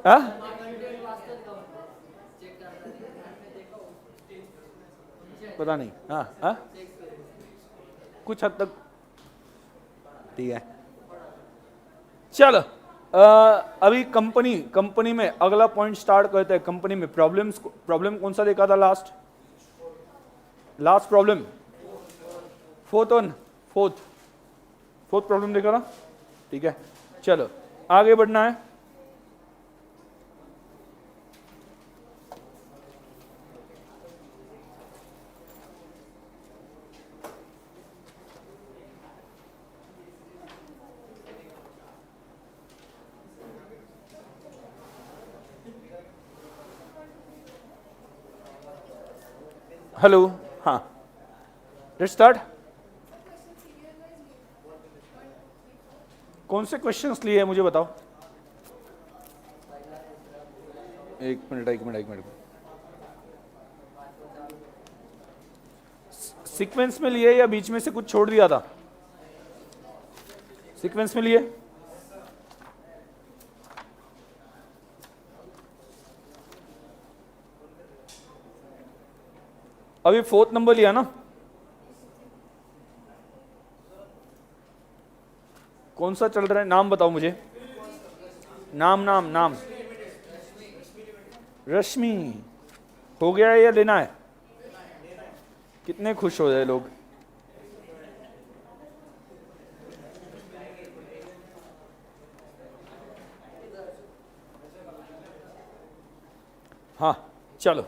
हाँ? पता नहीं। हाँ हाँ, कुछ हद तक ठीक है। चलो, अभी कंपनी में अगला पॉइंट स्टार्ट करते हैं। कंपनी में प्रॉब्लम कौन सा देखा था लास्ट प्रॉब्लम? फोर्थ प्रॉब्लम देखा ना? ठीक है, चलो आगे बढ़ना है। हेलो, हाँ, लेट्स स्टार्ट। कौन से क्वेश्चंस लिए हैं मुझे बताओ। एक मिनट। सीक्वेंस में लिए या बीच में से कुछ छोड़ दिया था? सीक्वेंस में लिए। अभी फोर्थ नंबर लिया ना? कौन सा चल रहा है, नाम बताओ मुझे। नाम। रश्मि हो गया है या लेना है? कितने खुश हो रहे लोग। हाँ चलो,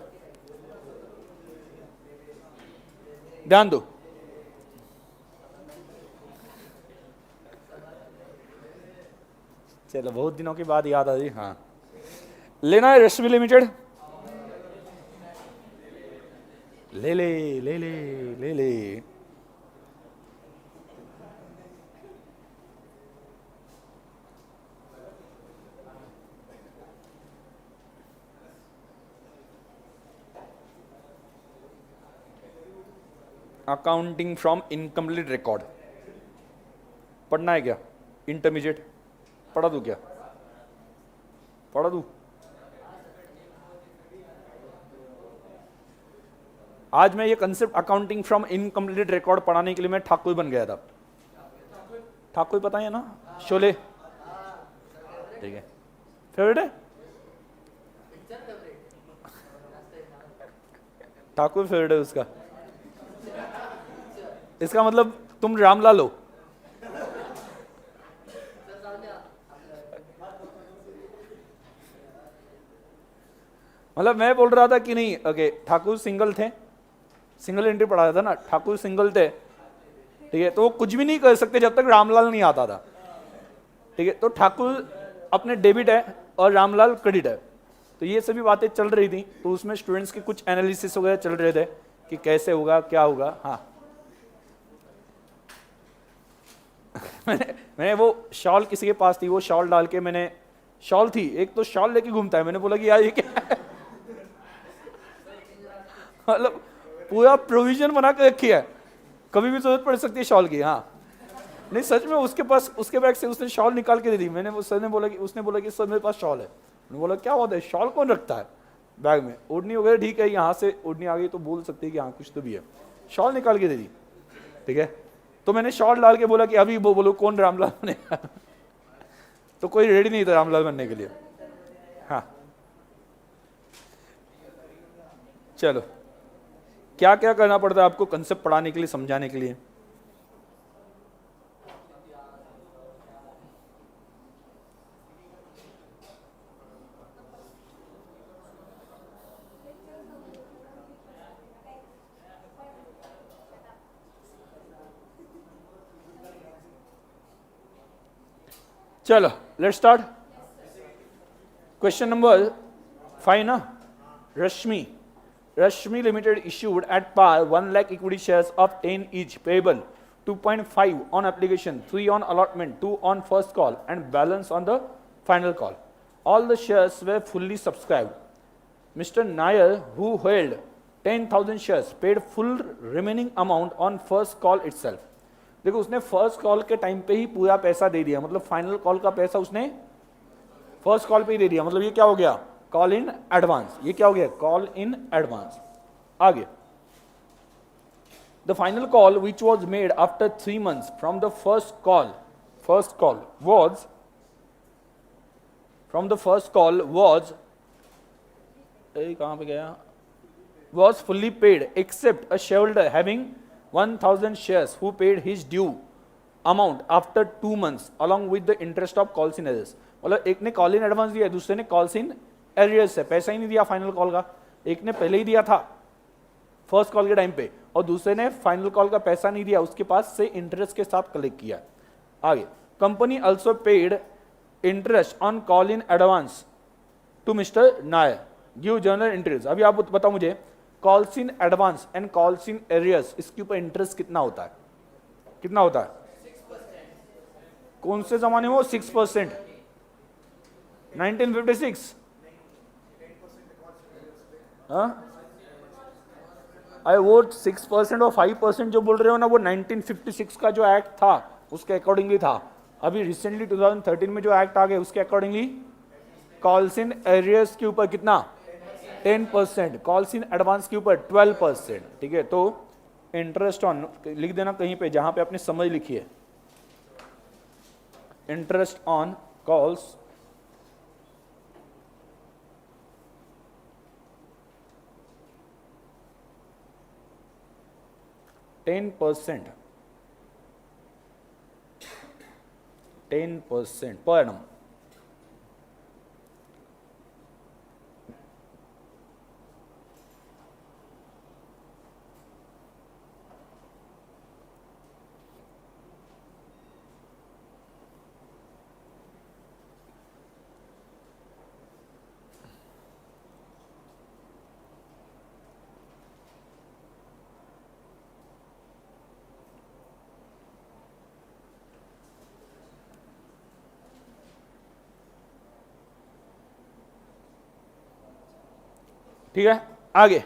ध्यान दो। चलो, बहुत दिनों के बाद याद आ रही। हाँ, लेना है रश्मि लिमिटेड। ले। अकाउंटिंग फ्रॉम इनकम्प्लीट रिकॉर्ड पढ़ना है क्या? इंटरमीडिएट पढ़ा दूं क्या? पढ़ा दूं? आज मैं ये concept accounting from incomplete record पढ़ाने के लिए मैं ठाकुर बन गया था। ठाकुर पता है ना, शोले? ठीक है, फेवरेट है ठाकुर, फेवरेट है उसका। इसका मतलब तुम रामलाल हो। मतलब मैं बोल रहा था कि नहीं, ओके, ठाकुर सिंगल थे, सिंगल एंट्री पढ़ाया था ना, ठाकुर सिंगल थे, ठीक है, तो वो कुछ भी नहीं कर सकते जब तक रामलाल नहीं आता था, ठीक है। तो ठाकुर अपने डेबिट है और रामलाल क्रेडिट है। तो ये सभी बातें चल रही थी, तो उसमें स्टूडेंट्स के कुछ एनालिसिस वगैरह चल रहे थे कि कैसे होगा, क्या होगा। हाँ मैंने वो शॉल किसी के पास थी, वो शॉल डाल के मैंने, शॉल थी एक, तो शॉल लेके घूमता है। मैंने बोला कि यार ये क्या है? मतलब पूरा प्रोविजन बना के रखी है, कभी भी जरूरत पड़ सकती है शॉल की। हाँ नहीं, सच में उसके पास, उसके बैग से उसने शॉल निकाल के दे दी। मैंने, वो सर ने बोला कि, उसने बोला कि सर मेरे पास शॉल है। मैंने बोला क्या बात है, शॉल कौन रखता है बैग में? ओढ़नी वगैरह ठीक है, यहाँ से ओढ़नी आ गई तो बोल सकते हैं कि हाँ कुछ तो भी है। शॉल निकाल के दे दी, ठीक है। तो मैंने शॉल डाल के बोला कि अभी वो बोलो कौन रामलाल बनेगा। तो कोई रेडी नहीं था रामलाल बनने के लिए। हाँ चलो, क्या क्या करना पड़ता है आपको कंसेप्ट पढ़ाने के लिए, समझाने के लिए? चलो लेट्स स्टार्ट। क्वेश्चन नंबर 5 ना। रश्मि limited issued at par 1 lakh equity shares of 10 each, payable 2.5 on application, 3 on allotment, 2 on first call and balance on the final call. All the shares were fully subscribed. Mr. Nair, who held 10,000 shares, paid full remaining amount on first call itself. देखो, उसने first call के time पे ही पूरा पैसा दे दिया, मतलब final call का पैसा उसने फर्स्ट कॉल पे ही दे दिया, मतलब ये क्या हो गया, कॉल इन एडवांस। ये क्या हो गया, कॉल इन एडवांस। आगे, the final call which was made after 3 months from the first call was कहां पे गया, was fully paid except a shareholder having 1000 shares who paid his due amount after 2 months along with the interest of calls in arrears। मतलब एक ने call in advance दिया, दूसरे ने calls in arrears है, पैसा ही नहीं दिया फाइनल कॉल का। एक ने पहले ही दिया था फर्स्ट कॉल के टाइम पे, और दूसरे ने फाइनल कॉल का पैसा नहीं दिया, उसके पास से इंटरेस्ट के साथ कलेक्ट किया। आगे, company also paid interest on call in advance to mister Nair, give journal entries. अभी आप बताओ मुझे, calls in advance and calls in arrears, इसके ऊपर इंटरेस्ट कितना होता है, कितना होता है? 6%। कौन से जमाने में? 6%। 1956। अरे वो 6% और 5% जो बोल रहे हो ना, वो 1956 का जो एक्ट था उसके अकॉर्डिंगली था। अभी रिसेंटली 2013 में जो एक्ट आ गया उसके अकॉर्डिंगली कॉल्स इन एरियर्स के ऊपर कितना, 10%, कॉल्स इन एडवांस के ऊपर 12%। ठीक है, तो इंटरेस्ट ऑन लिख देना कहीं पे जहां पे आपने समझ लिखी है, interest on calls ten percent per annum. ठीक है, आगे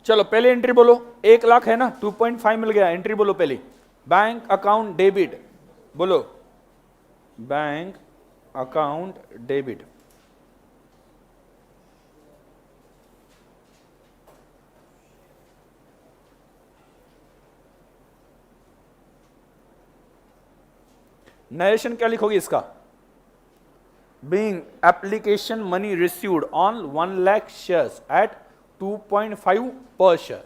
चलो, पहले एंट्री बोलो। 1 लाख है ना, 2.5 मिल गया, एंट्री बोलो पहले। बैंक अकाउंट डेबिट, बोलो बैंक अकाउंट डेबिट। नरेशन क्या लिखोगे इसका? Being application money received on 1 lakh shares at 2.5 per share।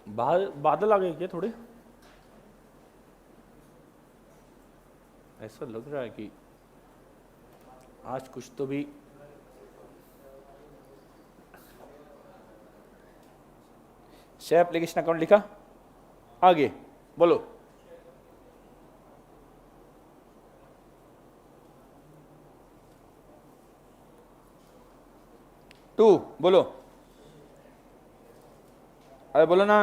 बादल आ गए क्या थोड़े? ऐसा लग रहा है कि आज कुछ तो भी शेयर एप्लीकेशन अकाउंट लिखा। आगे बोलो, 2 बोलो, अरे बोलो ना,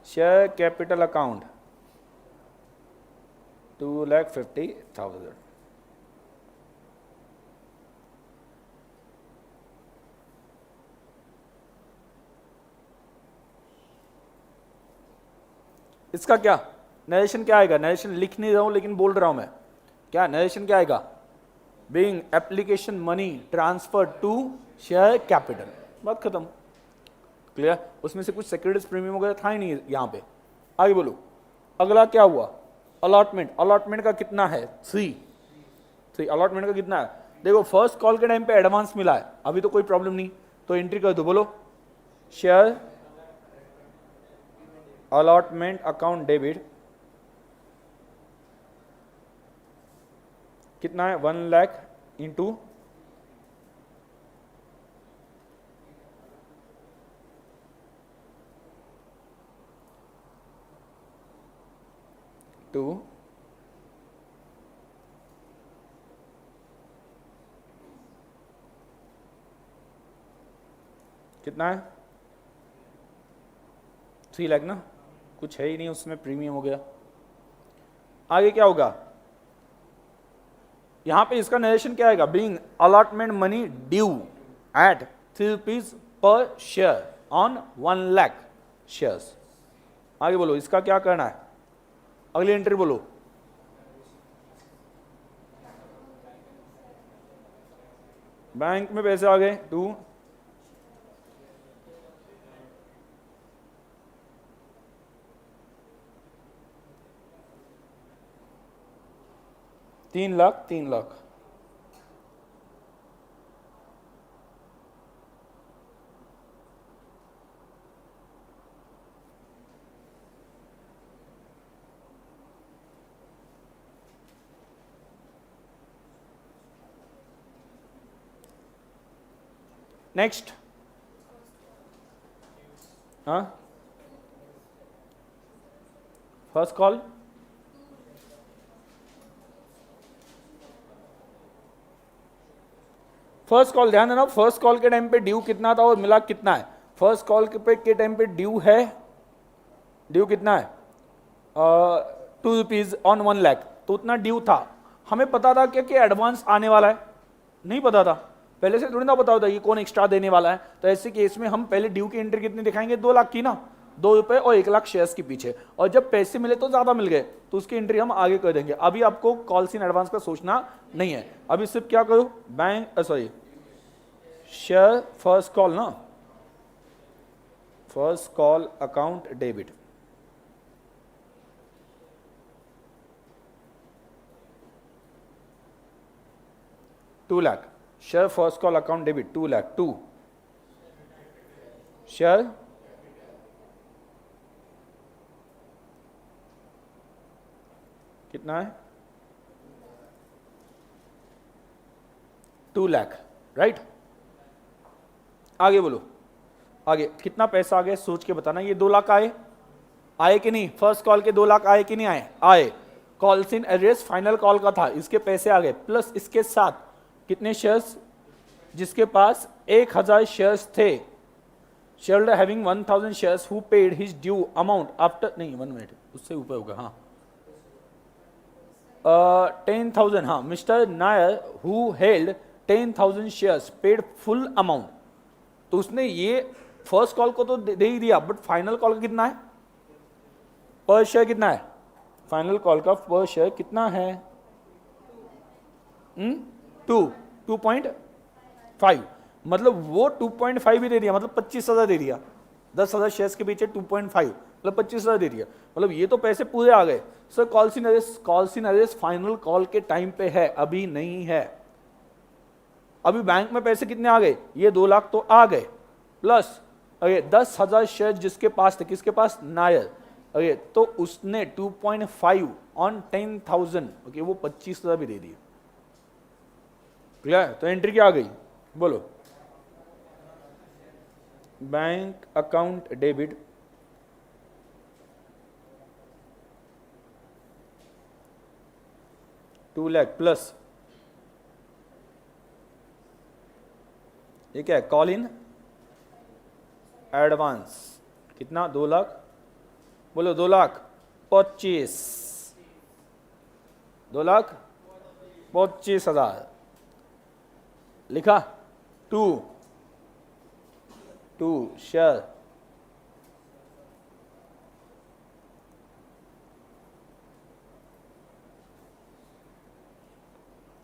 शेयर कैपिटल अकाउंट 2,50,000। इसका क्या नरेशन क्या आएगा? नरेशन लिख नहीं रहा हूं लेकिन बोल रहा हूं मैं, क्या नरेशन क्या आएगा? Being application money transfer to share capital, बात खत्म, क्लियर। उसमें से कुछ सिक्योरिटीज प्रीमियम वगैरह था ही नहीं यहां पे। आगे बोलो, अगला क्या हुआ? अलॉटमेंट। अलॉटमेंट का कितना है? 3। अलॉटमेंट का कितना है? देखो फर्स्ट कॉल के टाइम पे एडवांस मिला है, अभी तो कोई प्रॉब्लम नहीं, तो एंट्री कर दो। बोलो शेयर अलॉटमेंट अकाउंट डेबिट कितना है? 1 लाख इंटू 2 कितना है? 3 लाख ना, कुछ है ही नहीं उसमें, प्रीमियम हो गया। आगे क्या होगा? यहां पे इसका नरेशन क्या आएगा, being allotment money due eight 3 rupees per share on 1 lakh shares. आगे बोलो इसका क्या करना है, अगली एंट्री बोलो। बैंक में पैसे आ गए 2, तीन लाख। नेक्स्ट, हाँ फर्स्ट कॉल, फर्स्ट कॉल ध्यान देना, फर्स्ट कॉल के टाइम पे ड्यू कितना था और मिला कितना है। फर्स्ट कॉल के टाइम पे ड्यू है, ड्यू कितना है 2 रुपीज ऑन 1 लाख, तो उतना ड्यू था। हमें पता था क्या कि एडवांस आने वाला है, नहीं पता था, पहले से थोड़ी ना पता होता कि कौन एक्स्ट्रा देने वाला है। तो ऐसे केस में हम पहले ड्यू की एंट्री कितनी दिखाएंगे, 2 लाख की ना, 2 रुपए और 1 लाख शेयर्स के पीछे, और जब पैसे मिले तो ज्यादा मिल गए तो उसकी एंट्री हम आगे कर देंगे। अभी आपको कॉल्स इन एडवांस का सोचना नहीं है, अभी सिर्फ क्या करो, bank sorry share first call ना, first call account debit, two lakh share first call account debit 2 lakh, 2 share कितना है 2 लाख, राइट। आगे बोलो, आगे कितना पैसा आ गया सोच के बताना। ये 2 लाख आए कि नहीं, फर्स्ट कॉल के 2 लाख आए कि नहीं आए। Calls in arrears final call का था, इसके पैसे आ गए, प्लस इसके साथ कितने शेयर्स, जिसके पास 1000 शेयर्स थे, shareholder having 1000 shares who paid his due amount after, नहीं 1 मिनट उससे ऊपर होगा, हाँ 10,000, हाँ mister Nair who held 10,000 shares paid full amount. तो उसने ये फर्स्ट कॉल को तो दे ही दिया, बट फाइनल कॉल का कितना है पर शेयर, कितना है फाइनल कॉल का पर शेयर कितना है 2.5, मतलब वो 2.5 ही दे दिया, मतलब 25,000 दे दिया, 10,000 शेयर्स के पीछे 2.5 मतलब 25,000 दे दिया, मतलब ये तो पैसे पूरे आ गए। Sir calls in arrest final call के टाइम पे है, अभी नहीं है। अभी बैंक में पैसे कितने आ गए, ये 2 लाख तो आ गए, प्लस अरे 10,000 शेयर जिसके पास थे, किसके पास, नायर, अरे तो उसने 2.5 ऑन 10,000, ओके वो 25,000 भी दे दिए, क्लियर। तो एंट्री क्या आ गई बोलो, bank account debit $2 lakh plus ये क्या है, कॉल इन एडवांस कितना 2 लाख, बोलो 2,25,000, 2,25,000 लिखा, 2 शेयर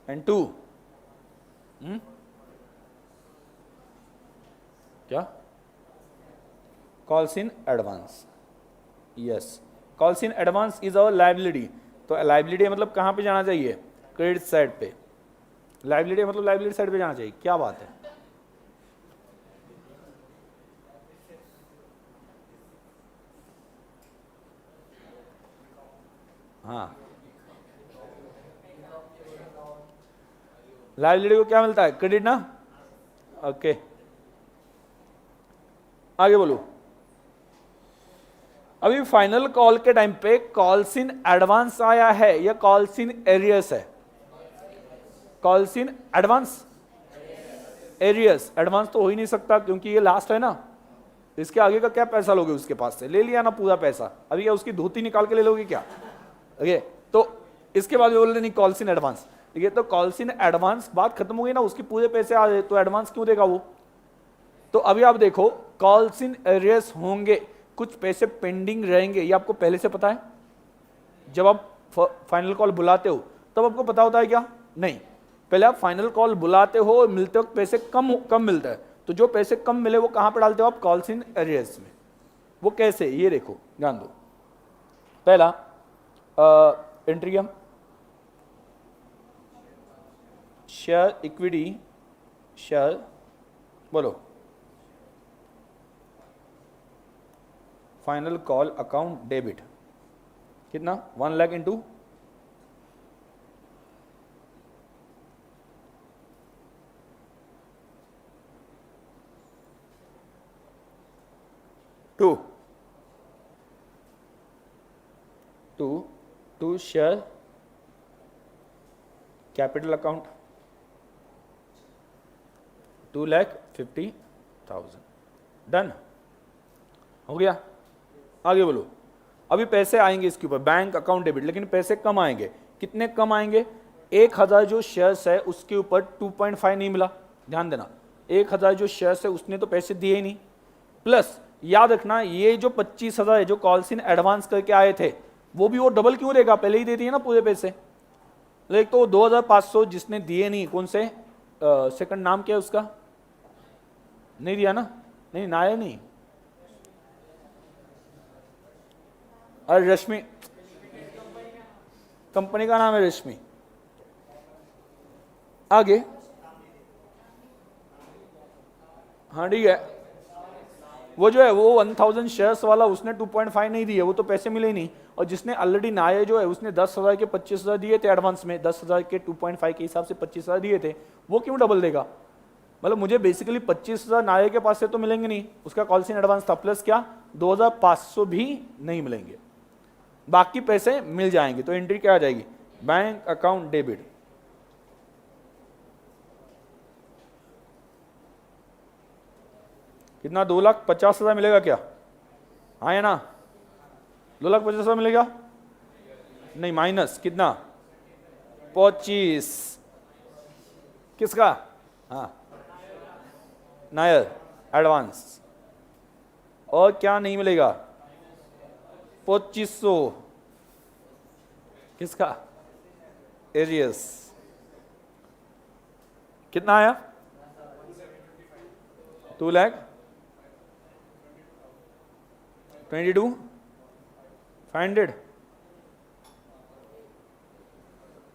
एंड 2 क्या, calls in advance, yes calls in advance is our liability. तो लाइबिलिटी मतलब कहां पे जाना चाहिए, क्रेडिट साइड पे, लाइबिलिटी मतलब लाइबिलिटी साइड पे जाना चाहिए, क्या बात है। हाँ लाइबिलिटी को क्या मिलता है, क्रेडिट ना, ओके आगे बोलो। अभी फाइनल कॉल के टाइम पे कॉल्स इन एडवांस आया है या कॉल्स इन एरियस है, calls in advance, arrears, advance तो हो ही नहीं सकता क्योंकि ये लास्ट है ना, इसके आगे का क्या पैसा लोगे उसके पास से, ले लिया ना पूरा पैसा, अभी क्या उसकी धोती निकाल के ले लोगे क्या, ओके तो इसके बाद बोल रहे नहीं कॉल्स इन एडवांस। ये तो कॉल्स इन एडवांस बात खत्म हो गई ना, उसके पूरे पैसे आ गए तो एडवांस क्यों देगा वो। तो अभी आप देखो कॉल्स इन एरियर्स होंगे, कुछ पैसे पेंडिंग रहेंगे, ये आपको पहले से पता है। जब आप फाइनल कॉल बुलाते हो तब आपको पता होता है क्या? नहीं, पहले आप फाइनल कॉल बुलाते हो, मिलते वक्त पैसे कम मिलता है, तो जो पैसे कम मिले वो कहां पे डालते हो आप? कॉल्स इन एरियर्स में। वो कैसे, ये देखो ध्यान दो। पहला एंट्री शेयर इक्विटी, शेयर बोलो, फाइनल कॉल अकाउंट डेबिट कितना? 1 lakh into 2 share capital account 2,50,000। Done हो गया। आगे बोलो। अभी पैसे आएंगे इसके ऊपर, बैंक अकाउंट डेबिट, लेकिन पैसे कम आएंगे। कितने कम आएंगे? 1,000 जो शेयर्स है उसके ऊपर 2.5 नहीं मिला, ध्यान देना। 1,000 जो शेयर्स है उसने तो पैसे दिए ही नहीं, प्लस याद रखना ये जो 25,000 है जो कॉल्स इन एडवांस करके आए थे वो भी वो डबल क्यों देगा, पहले ही दे दिए ना पूरे पैसे। एक तो 2,500 जिसने दिए नहीं, कौन से सेकंड नाम क्या है उसका? नहीं दिया ना? नहीं नाया नहीं, अरे रश्मि, कंपनी का नाम है रश्मि। आगे हाँ ठीक है, वो जो है वो 1,000 शेयर्स वाला उसने 2.5 नहीं दिए, वो तो पैसे मिले ही नहीं। और जिसने ऑलरेडी नाये जो है उसने 10,000 के 25,000 दिए थे एडवांस में, 10,000 के 2.5 के हिसाब से 25,000 दिए थे, वो क्यों डबल देगा? मतलब मुझे बेसिकली 25,000 नाये के पास से तो मिलेंगे नहीं, उसका कॉल्स इन एडवांस था, प्लस क्या 2,500 भी नहीं मिलेंगे, बाकी पैसे मिल जाएंगे। तो एंट्री क्या आ जाएगी? Bank account debit. कितना? 2,50,000 मिलेगा क्या? हाँ है ना? 2,50,000 मिलेगा? नहीं, माइनस कितना? 25 किसका? हाँ नायर एडवांस। और क्या नहीं मिलेगा? 2500 किसका? एरियस। कितना आया? 2,22,500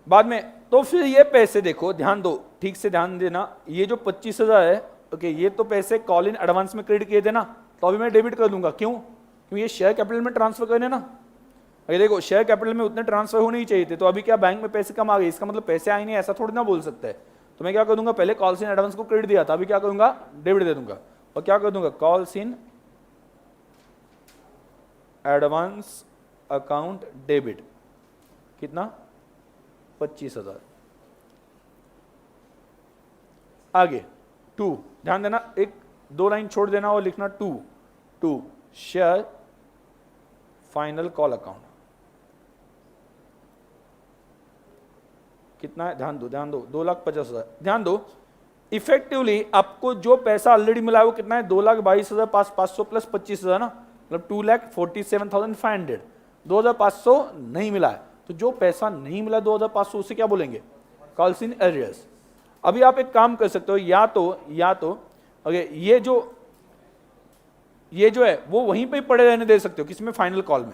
बाद में। तो फिर ये पैसे देखो, ध्यान दो, ठीक से ध्यान देना। ये जो 25,000 है, ओके, ये तो पैसे कॉल इन एडवांस में क्रेडिट किए थे ना, तो अभी मैं डेबिट कर दूंगा। क्यों? क्योंकि ये शेयर कैपिटल में ट्रांसफर करने ना। अरे देखो, शेयर कैपिटल में उतने ट्रांसफर होने ही चाहिए थे, तो अभी क्या बैंक में पैसे कम आ गए, इसका मतलब पैसे आए नहीं, ऐसा थोड़ी ना बोल सकता है। तो मैं क्या कर दूंगा, पहले कॉल्स इन एडवांस को क्रेडिट दिया था, अभी क्या करूंगा? डेबिट दे दूंगा। और क्या कर दूंगा? Calls in advance account debit कितना? 25,000। आगे 2, ध्यान देना, एक 2 लाइन छोड़ देना और लिखना 2 शेयर फाइनल कॉल अकाउंट कितना है? ध्यान दो 2,50,000। ध्यान दो, इफेक्टिवली आपको जो पैसा ऑलरेडी मिला है वो कितना है? 2,22,500 प्लस 25,000 ना, मतलब 2,47,500। 2,500 नहीं मिला है, तो जो पैसा नहीं मिला 2,500 उसे क्या बोलेंगे? Calls in arrears. अभी आप एक काम कर सकते हो, या तो ओके, ये जो है वो वहीं पे पड़े रहने दे सकते हो, किसमें? फाइनल कॉल में।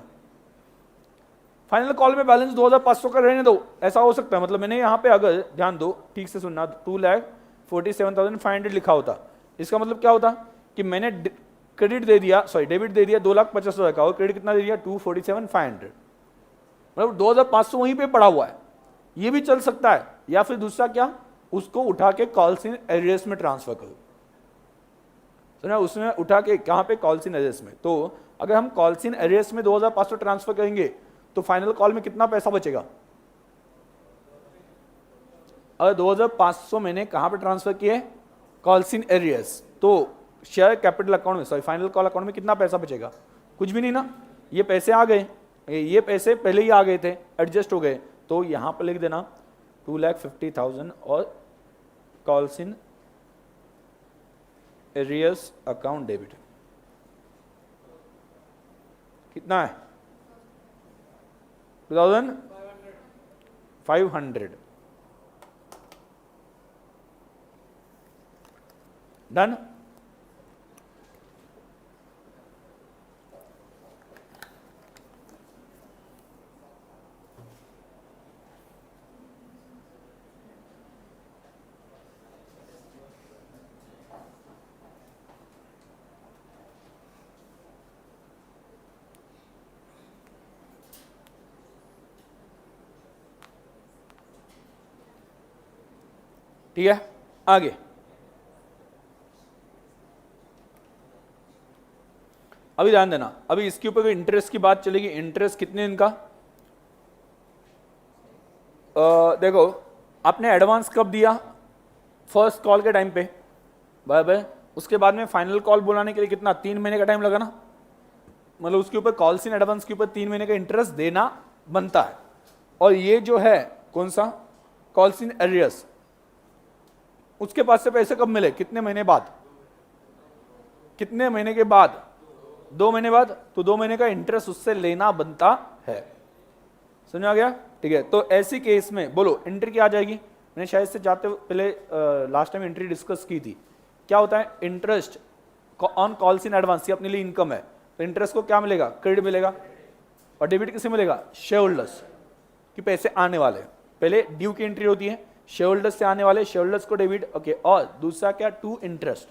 फाइनल कॉल में बैलेंस 2,500 का रहने दो, ऐसा हो सकता है। मतलब मैंने यहाँ पे, अगर ध्यान दो, ठीक से सुनना, 2,47,500 लिखा होता, इसका मतलब क्या होता कि मैंने क्रेडिट दे दिया, सॉरी डेबिट दे दिया 2,50,000 का, और क्रेडिट कितना दे दिया? 2,47,500। मतलब 2,500 वहीं पे पड़ा हुआ है। ये भी चल सकता है, या फिर दूसरा क्या, उसको उठा के कॉल्स इन एरियर्स में ट्रांसफर करो। तो उसमें उठा के कहां पे? कॉल्स इन एरियर्स में। तो अगर हम कॉल्स इन एरियर्स में 2,500 ट्रांसफर करेंगे तो फाइनल कॉल में कितना पैसा बचेगा? अगर 2,500 मैंने कहां पे ट्रांसफर किए? कॉल्स इन एरियर्स, तो शेयर कैपिटल अकाउंट में, सॉरी फाइनल कॉल अकाउंट में कितना पैसा बचेगा? कुछ भी नहीं ना। ये पैसे आ गए, ये पैसे पहले ही आ गए थे, एडजस्ट हो गए, तो यहां पर लिख देना 2,50,000 और calls in areas account debit कितना है? 2,500। डन। ठीक है, आगे अभी ध्यान देना, अभी इसके ऊपर इंटरेस्ट की बात चलेगी। इंटरेस्ट कितने दिन का? देखो, आपने एडवांस कब दिया? फर्स्ट कॉल के टाइम पे, बराबर। उसके बाद में फाइनल कॉल बुलाने के लिए कितना? 3 महीने का टाइम लगा ना। मतलब उसके ऊपर कॉल्स इन एडवांस के ऊपर 3 महीने का इंटरेस्ट देना बनता है। और ये जो है कौन सा? कॉल्स इन एरियस, उसके पास से पैसे कब मिले? कितने महीने बाद? कितने महीने के बाद? 2 महीने बाद। तो 2 महीने का इंटरेस्ट उससे लेना बनता है। समझ आ गया? ठीक है, तो ऐसी केस में बोलो एंट्री क्या आ जाएगी? मैंने शायद से जाते पहले लास्ट टाइम एंट्री डिस्कस की थी। क्या होता है? Interest on calls in advance, ये अपने लिए इनकम है, तो इंटरेस्ट को क्या मिलेगा? क्रेडिट मिलेगा। और डेबिट किसे मिलेगा? शेयर होल्डर्स, कि पैसे आने वाले। पहले ड्यू की एंट्री होती है, शेयर होल्डर्स से आने वाले, शेयर होल्डर्स को डेबिट। ओके, और दूसरा क्या? To interest.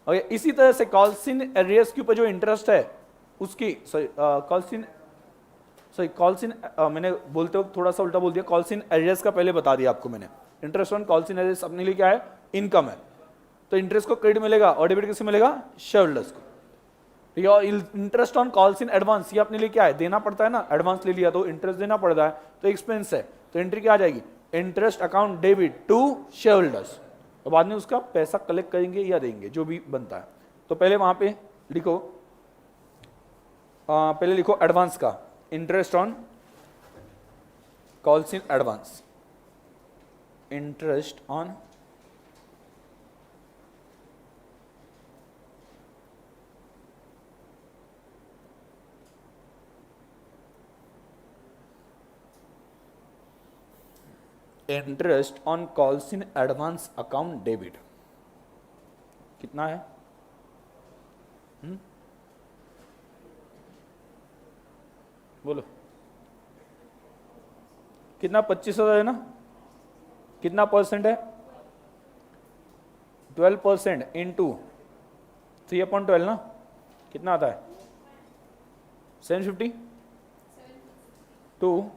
ओके, इसी तरह से कॉल्स इन एरियर्स के ऊपर जो इंटरेस्ट है उसकी, कॉल्स इन मैंने बोलते वक्त थोड़ा सा उल्टा बोल दिया। कॉल्स इन एरियर्स का पहले बता दिया आपको मैंने। Interest on calls in arrears अपने लिए क्या है? इनकम है। तो इंटरेस्ट को क्रेडिट मिलेगा और डेबिट किसे मिलेगा? शेयर होल्डर्स को। ठीक है, और interest on calls in advance, ये अपने लिए क्या है? देना पड़ता है ना, एडवांस ले लिया तो इंटरेस्ट देना पड़ता है, तो एक्सपेंस है। तो एंट्री क्या आ जाएगी? Interest account debit to share holders. तो बाद में उसका पैसा कलेक्ट करेंगे या देंगे, जो भी बनता है। तो पहले वहां पे लिखो, पहले लिखो एडवांस का, interest on calls in advance. Interest on interest on calls in advance account debit कितना है? बोलो कितना? 25,000 है ना। कितना परसेंट है? 12% इंटू 3/12 ना, कितना आता है? 750 टू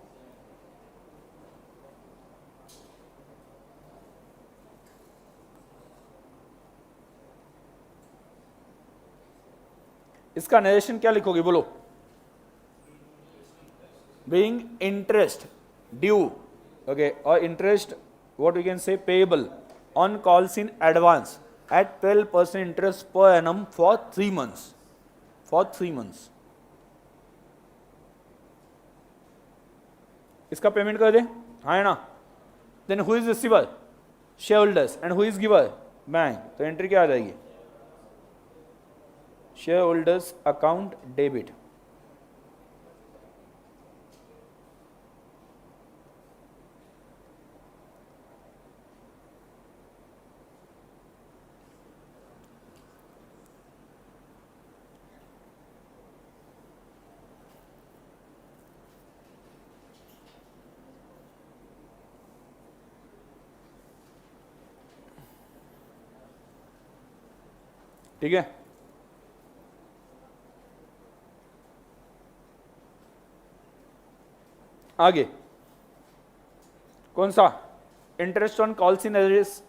इसका नरेशन क्या लिखोगे? बोलो। बीइंग इंटरेस्ट ड्यू, ओके, और interest what we can say payable on calls in advance at 12% interest per annum for 3 months। For 3 months इसका पेमेंट कर दे, हाँ है ना। Then who is receiver? Share holders. And who is giver? Bank. तो entry क्या आ जाएगी? Share holders account debit. ठीक है, आगे कौन सा? Interest on calls in arrears,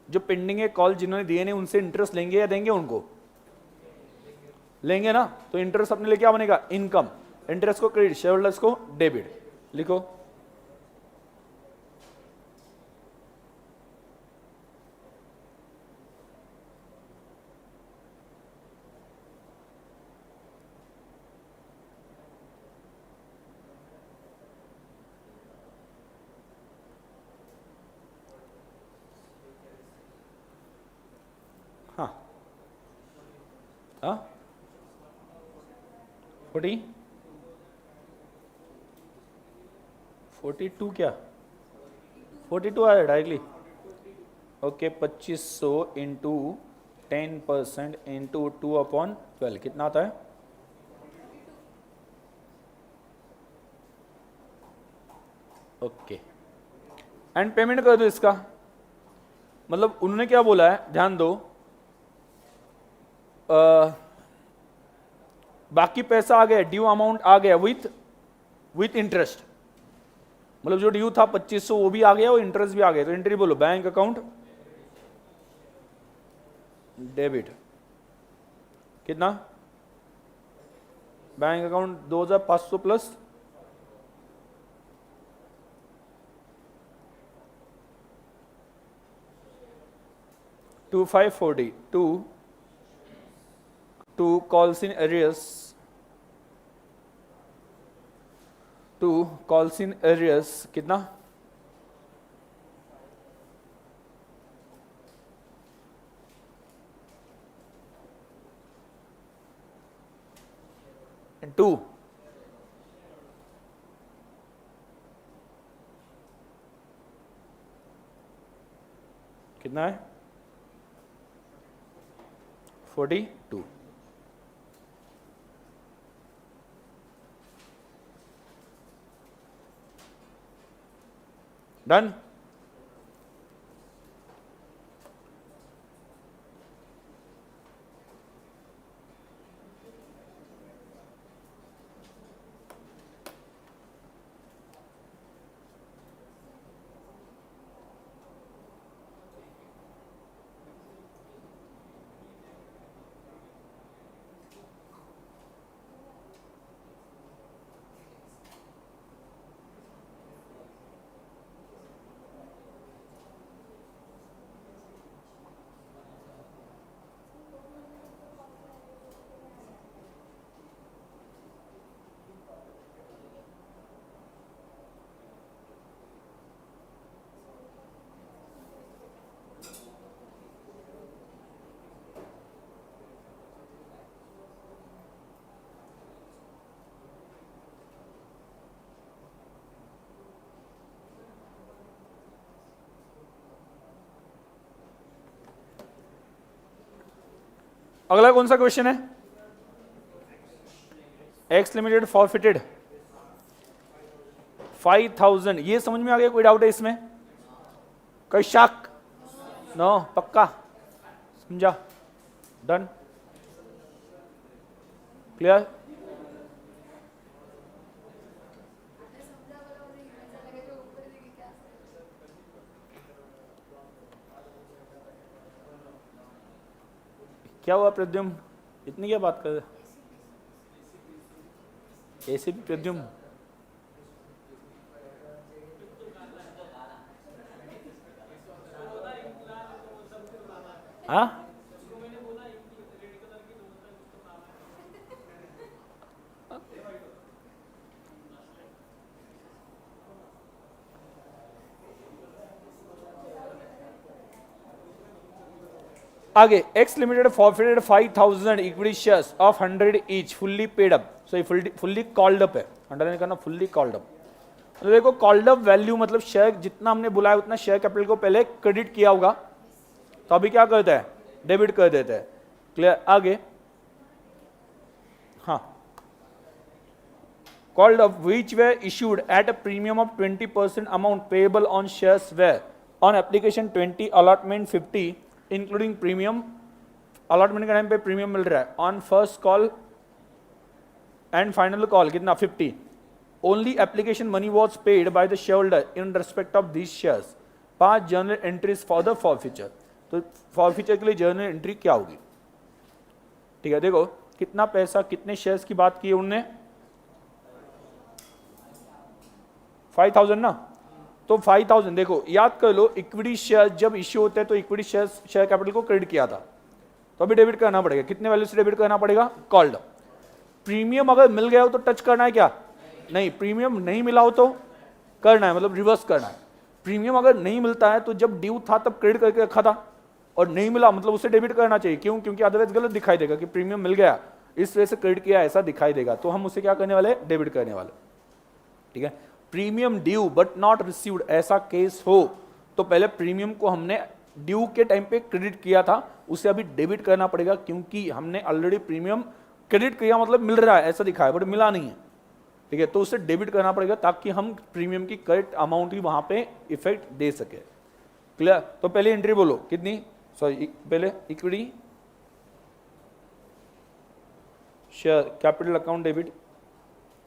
जो पेंडिंग है कॉल जिन्होंने दिए नहीं उनसे इंटरेस्ट लेंगे या देंगे? उनको लेंगे ना। तो इंटरेस्ट अपने लिए क्या बनेगा? इनकम। इंटरेस्ट को क्रेडिट, शेयर होल्डर्स को डेबिट। लिखो हाँ 42 क्या 42 आया डायरेक्टली। ओके 2500 इंटू 10% इंटू 2/12 कितना आता है? ओके एंड पेमेंट कर दो इसका। मतलब उन्होंने क्या बोला है, ध्यान दो, बाकी पैसा आ गया, ड्यू अमाउंट आ गया विथ इंटरेस्ट। मतलब जो ड्यू था 2500 वो भी आ गया और इंटरेस्ट भी आ गया। तो एंट्री बोलो, बैंक अकाउंट डेबिट कितना? Bank account 2500 plus 2540 to calls in arrears कितना? टू कितना है? 42। डन। अगला कौन सा क्वेश्चन है? X limited forfeited 5000। ये समझ में आ गया? कोई डाउट है इसमें? कोई शक? नो पक्का समझा? Done clear? क्या हुआ प्रद्युम, इतनी क्या बात कर रहे? ऐसे भी प्रद्युम हाँ आगे x limited forfeited 5000 equity shares of 100 each fully paid up. So fully called up है, अंडरलाइन करना फुल्ली कॉल्ड अप। तो देखो कॉल्ड अप वैल्यू मतलब शेयर जितना हमने बुलाया उतना शेयर कैपिटल को पहले क्रेडिट किया होगा, तो अभी क्या करता है? डेबिट कर देता है। क्लियर? आगे हाँ called up which were issued at a premium of 20% amount payable on shares were on application 20 allotment 50 including premium. Allotment के टाइम पे प्रीमियम मिल रहा है। On first call and final call कितना? 50। Only application money was paid by the share holder in respect of these shares. 5 journal entries for the forfeiture. तो forfeiture के लिए journal entry क्या होगी? ठीक है, देखो कितना पैसा कितने शेयर्स की बात की है उनने? 5000 ना। तो 5000 देखो याद कर लो, इक्विटी शेयर जब इश्यू होते हैं तो इक्विटी शेयर कैपिटल को क्रेडिट किया था, तो अभी डेबिट करना पड़ेगा। कितने वैल्यू से डेबिट करना पड़ेगा? कॉल्ड। प्रीमियम अगर मिल गया हो तो टच करना है क्या? नहीं। प्रीमियम नहीं मिला हो तो करना है, मतलब रिवर्स करना है। प्रीमियम अगर नहीं मिलता है तो जब ड्यू था तब क्रेडिट करके रखा था, और नहीं मिला मतलब उसे डेबिट करना चाहिए। क्यों? क्योंकि अदरवाइज गलत दिखाई देगा कि प्रीमियम मिल गया इस वजह से क्रेडिट किया ऐसा दिखाई देगा, तो हम उसे क्या करने वाले, डेबिट करने वाले। ठीक है, premium due but not received, ऐसा केस हो तो पहले प्रीमियम को हमने ड्यू के टाइम पे क्रेडिट किया था, उसे अभी डेबिट करना पड़ेगा, क्योंकि हमने ऑलरेडी प्रीमियम क्रेडिट किया मतलब मिल रहा है ऐसा दिखा है बट मिला नहीं है। ठीक है, तो उसे डेबिट करना पड़ेगा ताकि हम प्रीमियम की करेक्ट अमाउंट ही वहां पे इफेक्ट दे सके। क्लियर? तो पहले एंट्री बोलो कितनी, सॉरी पहले equity share capital account debit,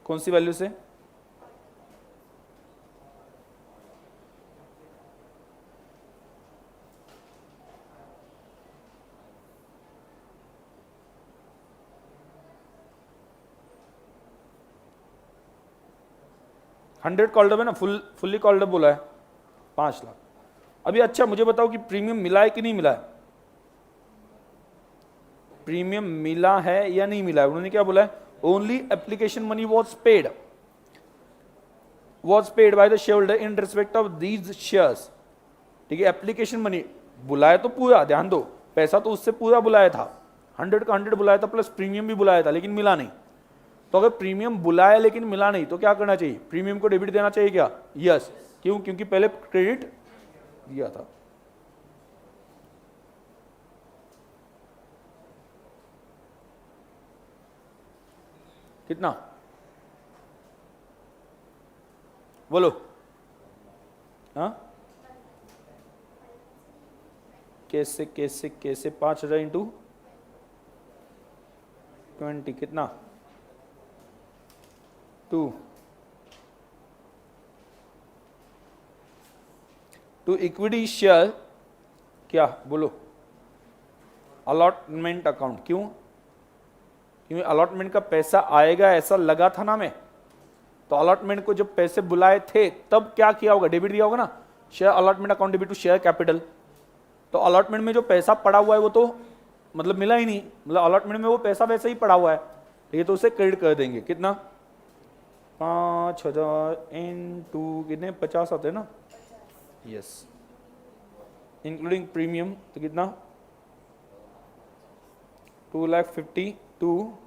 कौन सी वैल्यू से, हंड्रेड कॉल्ड अप है ना, फुल्ली कॉल्ड अप बोला है 5 लाख। अभी अच्छा मुझे बताओ कि प्रीमियम मिला है कि नहीं मिला है, प्रीमियम मिला है या नहीं मिला है? उन्होंने क्या बोला है, only application money was paid by the share holder in respect of these shares. ठीक है, एप्लीकेशन मनी बुलाया तो पूरा, ध्यान दो पैसा तो उससे पूरा बुलाया था, 100 का 100 बुलाया था प्लस प्रीमियम भी बुलाया था लेकिन मिला नहीं। तो अगर प्रीमियम बुलाया लेकिन मिला नहीं तो क्या करना चाहिए, प्रीमियम को डेबिट देना चाहिए क्या? यस। क्यों? क्योंकि पहले क्रेडिट दिया था। कितना बोलो, हाँ कैसे कैसे कैसे 5,000 इंटू 20 कितना 2 टू इक्विटी शेयर, क्या बोलो, अलॉटमेंट अकाउंट। क्यों? क्योंकि अलॉटमेंट का पैसा आएगा ऐसा लगा था ना मैं, तो अलॉटमेंट को जब पैसे बुलाए थे तब क्या किया होगा, डेबिट दिया होगा ना, share allotment account debit to share capital. तो अलॉटमेंट में जो पैसा पड़ा हुआ है वो तो मतलब मिला ही नहीं, मतलब अलॉटमेंट में वो पैसा वैसे ही पड़ा हुआ है, ये तो उसे क्रेडिट कर देंगे। कितना 5,000 इंटू कितने 50 आते हैं ना, यस इंक्लूडिंग प्रीमियम, तो कितना 2,52,000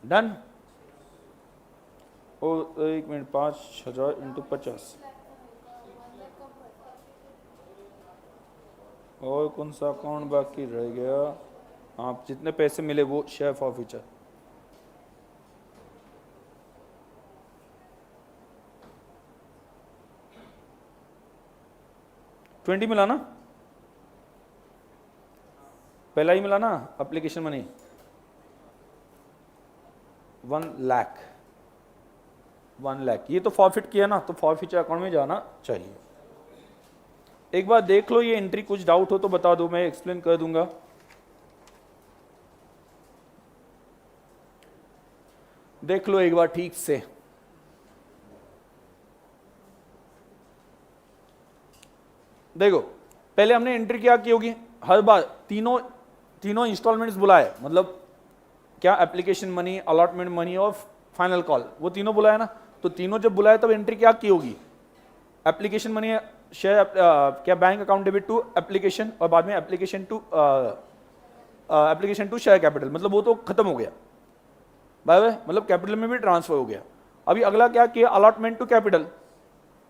डन। और 1 मिनट 5,000 इंटू 50 और कौन सा अकाउंट बाकी रह गया, आप जितने पैसे मिले वो शेयर फॉर फ्यूचर, ट्वेंटी मिला ना, पहला ही मिला ना एप्लीकेशन मनी 1 लाख, ये तो फॉरफिट किया ना, तो फॉरफिचर अकाउंट में जाना चाहिए। एक बार देख लो ये एंट्री, कुछ डाउट हो तो बता दो, मैं एक्सप्लेन कर दूंगा। देख लो एक बार ठीक से, देखो पहले हमने एंट्री क्या की होगी, हर बार तीनों इंस्टॉलमेंट्स बुलाए, मतलब क्या एप्लीकेशन मनी, अलॉटमेंट मनी और फाइनल कॉल, वो तीनों बुलाया ना, तो तीनों जब बुलाए तब एंट्री क्या की होगी, एप्लीकेशन मनी शेयर क्या bank account debit to application और बाद में एप्लीकेशन टू शेयर कैपिटल, मतलब वो तो खत्म हो गया बाय बाय, मतलब कैपिटल में भी ट्रांसफर हो गया। अभी अगला क्या किया, अलॉटमेंट टू कैपिटल,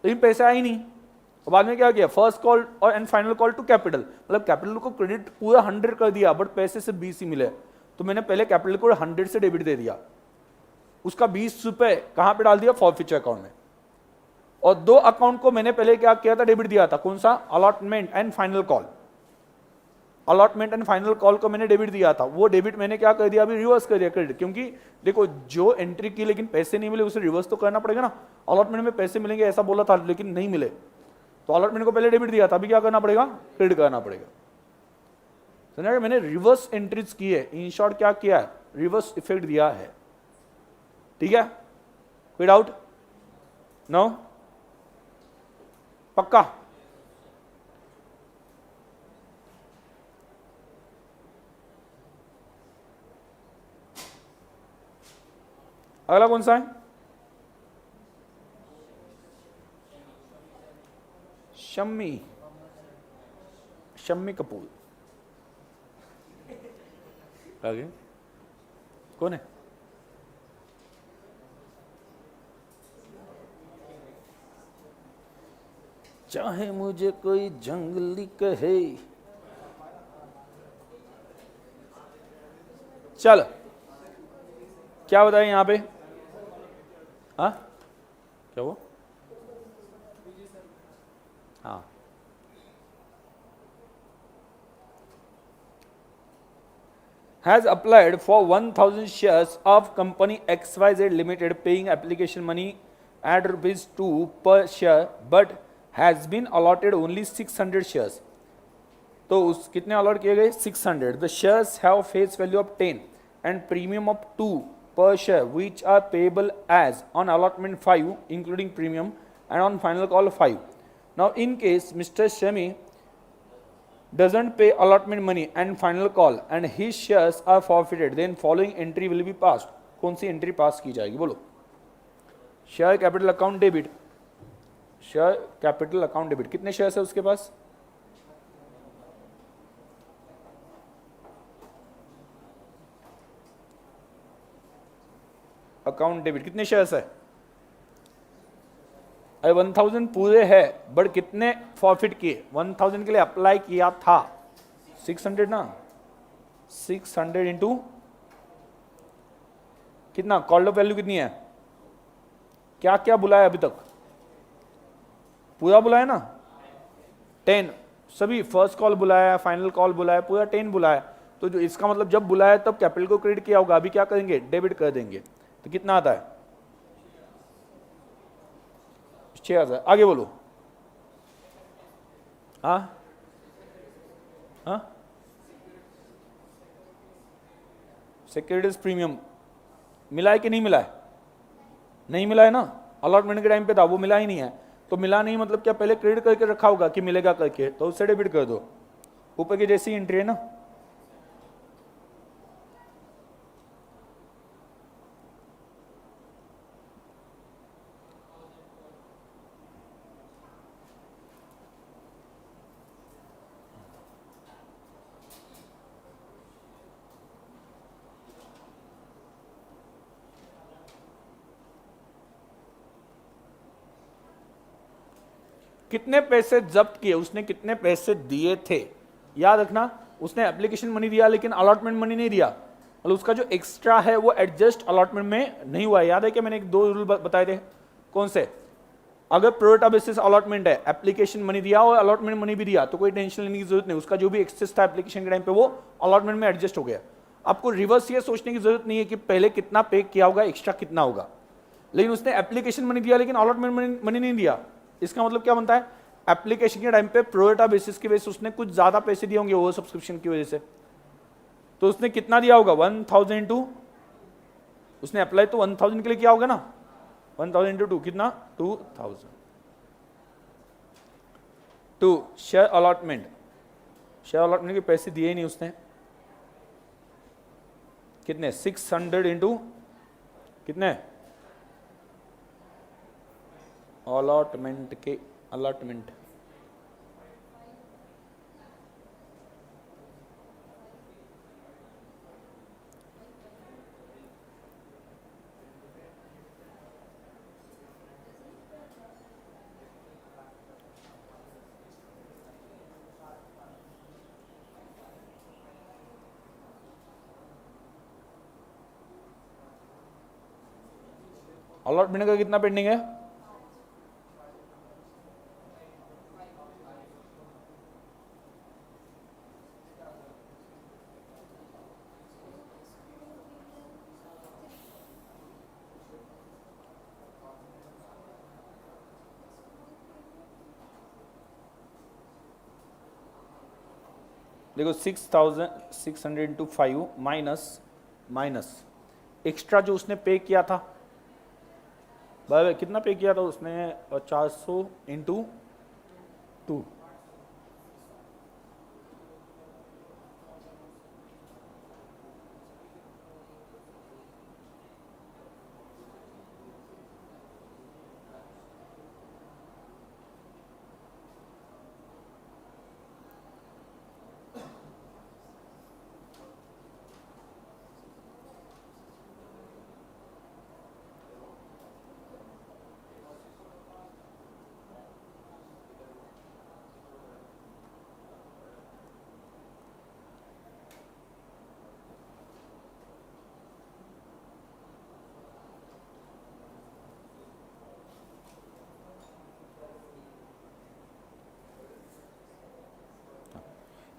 लेकिन पैसे आए नहीं, और बाद में क्या किया, फर्स्ट कॉल और and final call to capital, मतलब कैपिटल को क्रेडिट पूरा 100 कर दिया बट पैसे से 20 ही मिले, तो मैंने पहले कैपिटल को 100 से डेबिट दे दिया, उसका 20 रुपए कहां पे डाल दिया, फॉरफिचर अकाउंट में। और 2 अकाउंट को मैंने पहले क्या किया था, डेबिट दिया था, कौन सा, allotment and final call, allotment and final call को मैंने डेबिट दिया था, वो डेबिट मैंने क्या कर दिया, अभी रिवर्स कर दिया क्रेडिट, क्योंकि देखो जो एंट्री की लेकिन पैसे नहीं मिले उसे रिवर्स तो करना पड़ेगा ना, अलॉटमेंट में पैसे मिलेंगे ऐसा बोला था लेकिन नहीं मिले, तो अलॉटमेंट को पहले डेबिट दिया था, अभी क्या करना पड़ेगा, क्रेडिट करना पड़ेगा। समझा? मैंने रिवर्स एंट्रीज की है, इन शॉर्ट क्या किया है, रिवर्स इफेक्ट दिया है। ठीक है, कोई डाउट? नो? पक्का? अगला कौन सा है? शम्मी, शम्मी कपूर। आगे कौन है? चाहे मुझे कोई जंगली कहे। चल क्या बताए यहां पे? हाँ क्या वो? हाँ, has applied for 1000 shares of company XYZ Limited paying application money at rupees 2 per share but has been allotted only 600 shares. तो उस कितने अलॉट किए गए? 600. The shares have face value of 10 and premium of 2 per share which are payable as on allotment 5 including premium and on final call 5. Now in case Mr. Shami doesn't pay allotment money and final call and his shares are forfeited, then following entry will be passed. कौन सी entry पास की जाएगी बोलो? Share capital account debit, share capital account debit. कितने shares है उसके पास? Account debit कितने shares है? अरे 1000 पूरे है बट कितने फॉरफिट किए? 1000 के लिए अप्लाई किया था 600 ना, 600 इंटू कितना, कॉल्ड अप वैल्यू कितनी है? क्या क्या बुलाया अभी तक? पूरा बुलाया ना, 10 सभी, फर्स्ट कॉल बुलाया, फाइनल कॉल बुलाया, पूरा 10 बुलाया। तो जो इसका मतलब जब बुलाया तब कैपिटल को क्रेडिट किया होगा, अभी क्या करेंगे, डेबिट कर देंगे। तो कितना आता है? 6000। आगे बोलो। हाँ हाँ, सिक्योरिटीज प्रीमियम मिला है कि नहीं मिला है? नहीं मिला है ना, अलॉटमेंट के टाइम पे था, वो मिला ही नहीं है। तो मिला नहीं मतलब क्या, पहले क्रेडिट करके रखा होगा कि मिलेगा करके, तो उससे डेबिट कर दो, ऊपर की जैसी एंट्री है ना। कितने पैसे जब्त किए उसने, कितने पैसे दिए थे, याद रखना। उसने एप्लीकेशन मनी दिया लेकिन अलॉटमेंट मनी नहीं दिया, और उसका जो एक्स्ट्रा है वो एडजस्ट अलॉटमेंट में नहीं हुआ। याद है कि मैंने एक 2 रूल बताए थे, कौन से? अगर प्रोरेटा बेसिस अलॉटमेंट है, एप्लीकेशन मनी दिया और अलॉटमेंट मनी भी दिया, तो कोई टेंशन लेने की जरूरत नहीं, उसका जो भी एक्सेस था एप्लीकेशन के टाइम पे वो अलॉटमेंट में एडजस्ट हो गया। आपको रिवर्स ये सोचने की जरूरत नहीं है कि पहले कितना पे किया होगा, एक्स्ट्रा कितना होगा। लेकिन उसने एप्लीकेशन मनी दिया लेकिन अलॉटमेंट मनी नहीं दिया, इसका मतलब क्या बनता है, एप्लीकेशन के टाइम पे प्रोरेटा बेसिस की वजह से उसने कुछ ज्यादा पैसे दिए होंगे ओवर सब्सक्रिप्शन की वजह से। तो उसने कितना दिया होगा, 1000 टू, उसने अप्लाई तो 1000 के लिए किया होगा ना, 1000 इंटू 2 कितना, 2000 to share allotment. Share allotment के पैसे दिए ही नहीं उसने, कितने, 600 इंटू कितने, अलॉटमेंट के, अलॉटमेंट अलॉटमेंट का कितना पेंडिंग है? देखो 6,600 इंटू 5 माइनस एक्स्ट्रा जो उसने पे किया था, भाई कितना पे किया था उसने, 400 इंटू 2,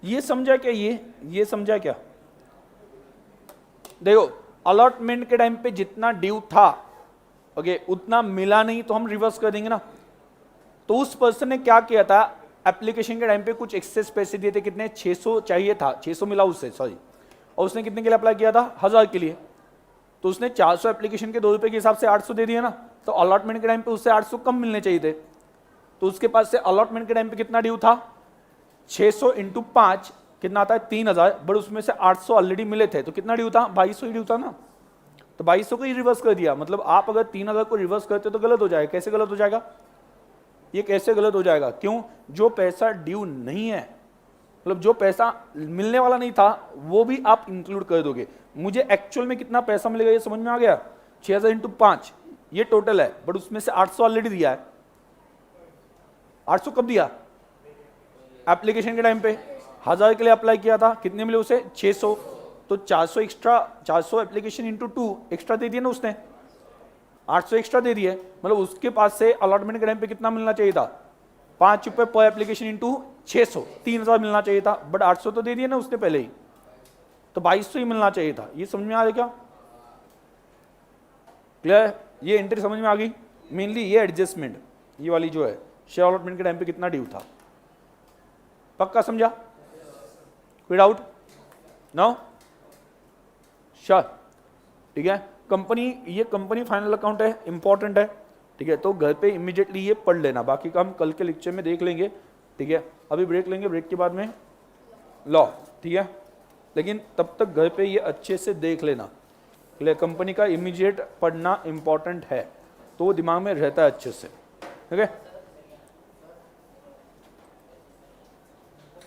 ये समझा क्या, ये समझा क्या? देखो अलॉटमेंट के टाइम पे जितना ड्यू था, ओके, उतना मिला नहीं तो हम रिवर्स कर देंगे ना। तो उस पर्सन ने क्या किया था, एप्लीकेशन के टाइम पे कुछ एक्सेस पैसे दिए थे, कितने, 600 चाहिए था, 600 मिला उससे, सॉरी, और उसने कितने के लिए अप्लाई किया था, 1000 के लिए। तो उसने 400 एप्लीकेशन के 2 रुपए के हिसाब से 800 दे दिया ना, तो अलॉटमेंट के टाइम पे उससे 800 कम मिलने चाहिए थे। तो उसके पास से अलॉटमेंट के टाइम पे कितना ड्यू था, 600 इंटू 5 कितना आता है, 3000, बट उसमें से 800 ऑलरेडी मिले थे, तो कितना ड्यू था, 2200 ही ड्यू था ना। तो 2200 को ही रिवर्स कर दिया। मतलब आप अगर 3000 को रिवर्स करते तो गलत हो जाएगा। कैसे गलत हो जाएगा, ये कैसे गलत हो जाएगा, क्यों, जो पैसा ड्यू नहीं है, मतलब जो पैसा मिलने वाला नहीं था वो भी आप इंक्लूड कर दोगे। मुझे एक्चुअल में कितना पैसा मिलेगा ये समझ में आ गया, 6000 इंटू 5 ये टोटल है, बट उसमें से 800 ऑलरेडी दिया है। 800 कब दिया, एप्लीकेशन के टाइम पे 1000 के लिए अप्लाई किया था, कितने मिले उसे, 600, तो 400 एक्स्ट्रा, 400 एप्लीकेशन इंटू 2 एक्स्ट्रा दे दिया ना उसने, 800 एक्स्ट्रा दे दिए। मतलब उसके पास से अलॉटमेंट के टाइम पे कितना मिलना चाहिए था, 5 रुपए पर एप्लीकेशन इंटू 600, 3000 मिलना चाहिए था, बट 800 तो दे दिए ना उसने पहले ही, तो 2200 ही मिलना चाहिए था। ये समझ में आ रहा क्या, क्लियर, ये एंट्री समझ में आ गई। मेनली ये एडजस्टमेंट, ये वाली जो है शेयर अलॉटमेंट के टाइम पे कितना ड्यू था, पक्का समझा, कोई डाउट, नो, श्योर, ठीक है। कंपनी, ये कंपनी फाइनल अकाउंट है, इंपॉर्टेंट है, ठीक है। तो घर पे इमीडिएटली ये पढ़ लेना, बाकी का हम कल के लेक्चर में देख लेंगे, ठीक है। अभी ब्रेक लेंगे, ब्रेक के बाद में लॉ, ठीक है, लेकिन तब तक घर पे ये अच्छे से देख लेना, क्लियर। कंपनी का इमीडिएट पढ़ना इंपॉर्टेंट है, तो वो दिमाग में रहता है अच्छे से, ठीक है।